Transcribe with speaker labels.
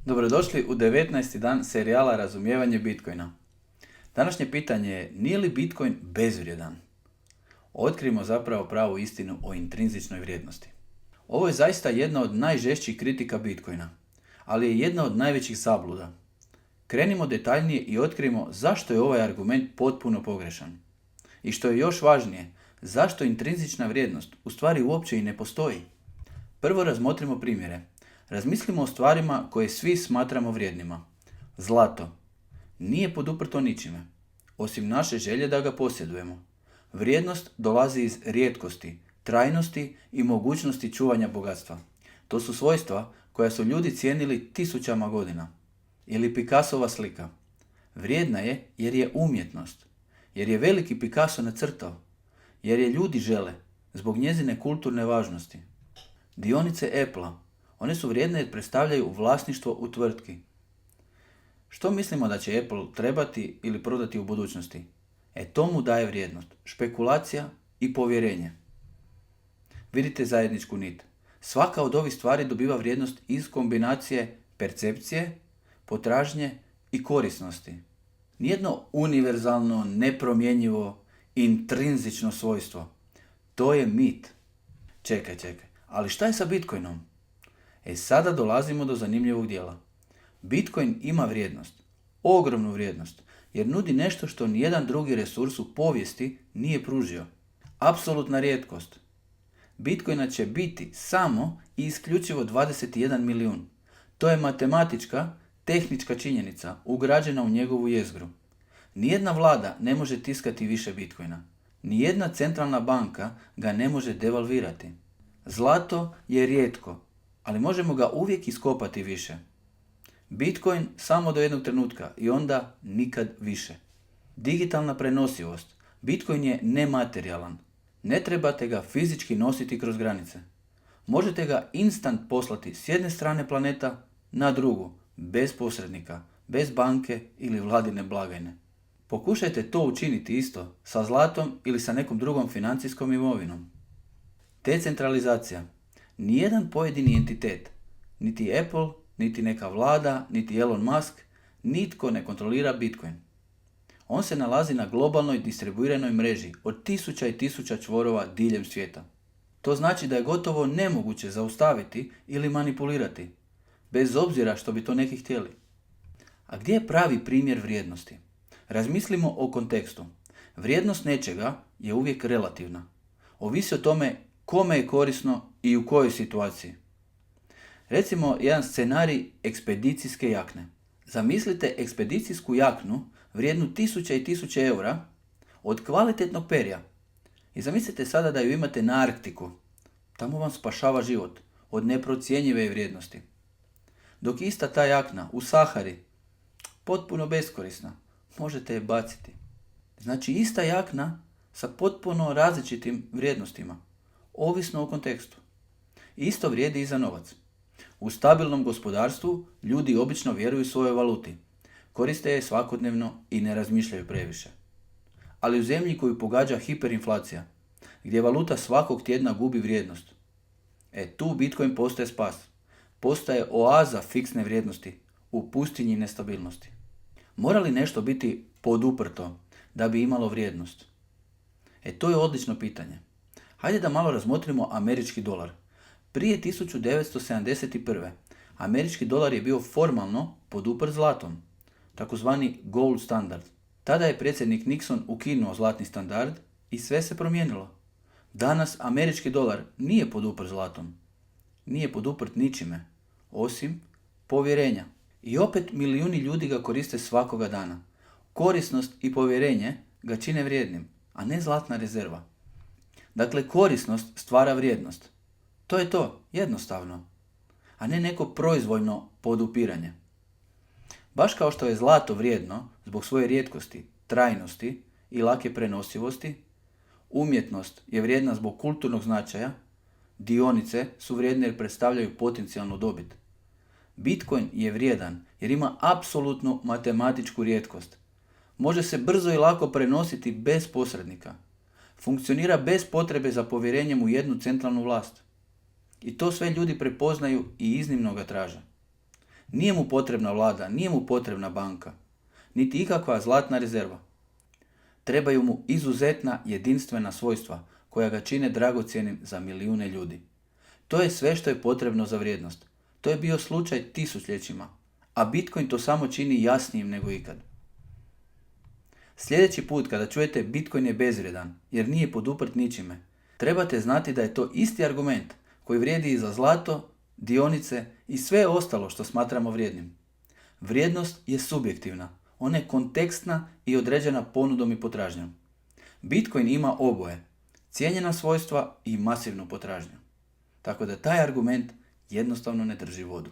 Speaker 1: Dobrodošli u 19. dan serijala Razumijevanje Bitcoina. Današnje pitanje je, nije li Bitcoin bezvrijedan? Otkrijmo zapravo pravu istinu o intrinzičnoj vrijednosti. Ovo je zaista jedna od najžešćih kritika Bitcoina, ali je jedna od najvećih zabluda. Krenimo detaljnije i otkrijmo zašto je ovaj argument potpuno pogrešan. I što je još važnije, zašto intrinzična vrijednost u stvari uopće i ne postoji. Prvo razmotrimo primjere. Razmislimo o stvarima koje svi smatramo vrijednima. Zlato. Nije poduprto ničime, osim naše želje da ga posjedujemo. Vrijednost dolazi iz rijetkosti, trajnosti i mogućnosti čuvanja bogatstva. To su svojstva koja su ljudi cijenili tisućama godina. Ili Picassova slika. Vrijedna je jer je umjetnost, jer je veliki Picasso nacrtao, jer je ljudi žele, zbog njezine kulturne važnosti. Dionice Apple-a. One su vrijedne jer predstavljaju vlasništvo u tvrtki. Što mislimo da će Apple trebati ili prodati u budućnosti? To mu daje vrijednost, špekulacija i povjerenje. Vidite zajedničku nit. Svaka od ovih stvari dobiva vrijednost iz kombinacije percepcije, potražnje i korisnosti. Nijedno univerzalno, nepromjenjivo, intrinzično svojstvo. To je mit. Čekaj. Ali šta je sa Bitcoinom? Sada dolazimo do zanimljivog dijela. Bitcoin ima vrijednost, ogromnu vrijednost, jer nudi nešto što nijedan drugi resurs u povijesti nije pružio. Apsolutna rijetkost. Bitcoina će biti samo i isključivo 21 milijun. To je matematička, tehnička činjenica ugrađena u njegovu jezgru. Nijedna vlada ne može tiskati više Bitcoina. Nijedna centralna banka ga ne može devalvirati. Zlato je rijetko, ali možemo ga uvijek iskopati više. Bitcoin samo do jednog trenutka i onda nikad više. Digitalna prenosivost. Bitcoin je nematerijalan. Ne trebate ga fizički nositi kroz granice. Možete ga instant poslati s jedne strane planeta na drugu, bez posrednika, bez banke ili vladine blagajne. Pokušajte to učiniti isto sa zlatom ili sa nekom drugom financijskom imovinom. Decentralizacija. Nijedan pojedini entitet, niti Apple, niti neka vlada, niti Elon Musk, nitko ne kontrolira Bitcoin. On se nalazi na globalnoj distribuiranoj mreži od tisuća i tisuća čvorova diljem svijeta. To znači da je gotovo nemoguće zaustaviti ili manipulirati, bez obzira što bi to neki htjeli. A gdje je pravi primjer vrijednosti? Razmislimo o kontekstu. Vrijednost nečega je uvijek relativna. Ovisi o tome kome je korisno i u kojoj situaciji. Recimo jedan scenarij ekspedicijske jakne. Zamislite ekspedicijsku jaknu vrijednu tisuće i tisuće eura od kvalitetnog perja. I zamislite sada da ju imate na Arktiku. Tamo vam spašava život od neprocjenjive vrijednosti. Dok ista ta jakna u Sahari, potpuno beskorisna, možete je baciti. Znači ista jakna sa potpuno različitim vrijednostima, ovisno o kontekstu. Isto vrijedi i za novac. U stabilnom gospodarstvu ljudi obično vjeruju svojoj valuti, koriste je svakodnevno i ne razmišljaju previše. Ali u zemlji koju pogađa hiperinflacija, gdje valuta svakog tjedna gubi vrijednost, tu Bitcoin postaje spas. Postaje oaza fiksne vrijednosti u pustinji nestabilnosti. Mora li nešto biti poduprto da bi imalo vrijednost? To je odlično pitanje. Hajde da malo razmotrimo američki dolar. Prije 1971. američki dolar je bio formalno poduprt zlatom, takozvani gold standard. Tada je predsjednik Nixon ukinuo zlatni standard i sve se promijenilo. Danas američki dolar nije poduprt zlatom. Nije poduprt ničime, osim povjerenja. I opet milijuni ljudi ga koriste svakoga dana. Korisnost i povjerenje ga čine vrijednim, a ne zlatna rezerva. Dakle, korisnost stvara vrijednost. To je to, jednostavno, a ne neko proizvoljno podupiranje. Baš kao što je zlato vrijedno zbog svoje rijetkosti, trajnosti i lake prenosivosti, umjetnost je vrijedna zbog kulturnog značaja, dionice su vrijedne jer predstavljaju potencijalnu dobit. Bitcoin je vrijedan jer ima apsolutnu matematičku rijetkost. Može se brzo i lako prenositi bez posrednika. Funkcionira bez potrebe za povjerenjem u jednu centralnu vlast. I to sve ljudi prepoznaju i iznimno ga traže. Nije mu potrebna vlada, nije mu potrebna banka, niti ikakva zlatna rezerva. Trebaju mu izuzetna jedinstvena svojstva koja ga čine dragocjenim za milijune ljudi. To je sve što je potrebno za vrijednost. To je bio slučaj tisućljećima, a Bitcoin to samo čini jasnijim nego ikad. Sljedeći put kada čujete Bitcoin je bezvrijedan jer nije poduprt ničime, trebate znati da je to isti argument koji vrijedi i za zlato, dionice i sve ostalo što smatramo vrijednim. Vrijednost je subjektivna, ona je kontekstna i određena ponudom i potražnjom. Bitcoin ima oboje, cijenjena svojstva i masivnu potražnju. Tako da taj argument jednostavno ne drži vodu.